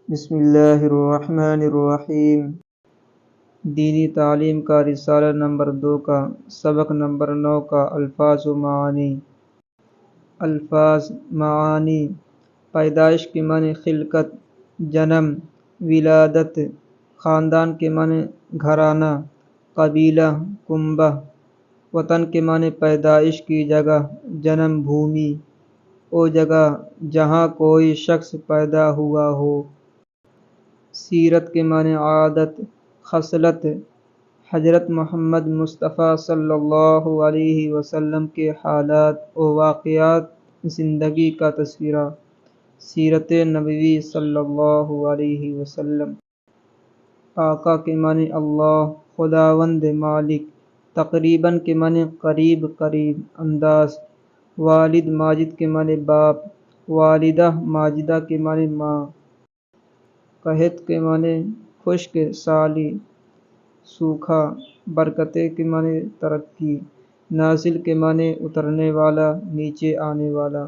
بسم اللہ الرحمن الرحیم۔ دینی تعلیم کا رسالہ نمبر 2 کا سبق نمبر 9 کا الفاظ و معانی۔ الفاظ معانی: پیدائش کے معنی خلقت، جنم، ولادت۔ خاندان کے معنی گھرانہ، قبیلہ، کنبہ۔ وطن کے معنی پیدائش کی جگہ، جنم بھومی، وہ جگہ جہاں کوئی شخص پیدا ہوا ہو۔ سیرت کے معنی عادت، خصلت۔ حضرت محمد مصطفیٰ صلی اللہ علیہ وسلم کے حالات و واقعات زندگی کا تذکرہ، سیرت نبوی صلی اللہ علیہ وسلم۔ آقا کے معنی اللہ، خداوند، مالک۔ تقریباً کے معنی قریب قریب، انداز۔ والد ماجد کے معنی باپ، والدہ ماجدہ کے معنی ماں۔ قحط کے معنی خشک سالی، سوکھا۔ برکتیں کے معنی ترقی۔ نازل کے معنی اترنے والا، نیچے آنے والا۔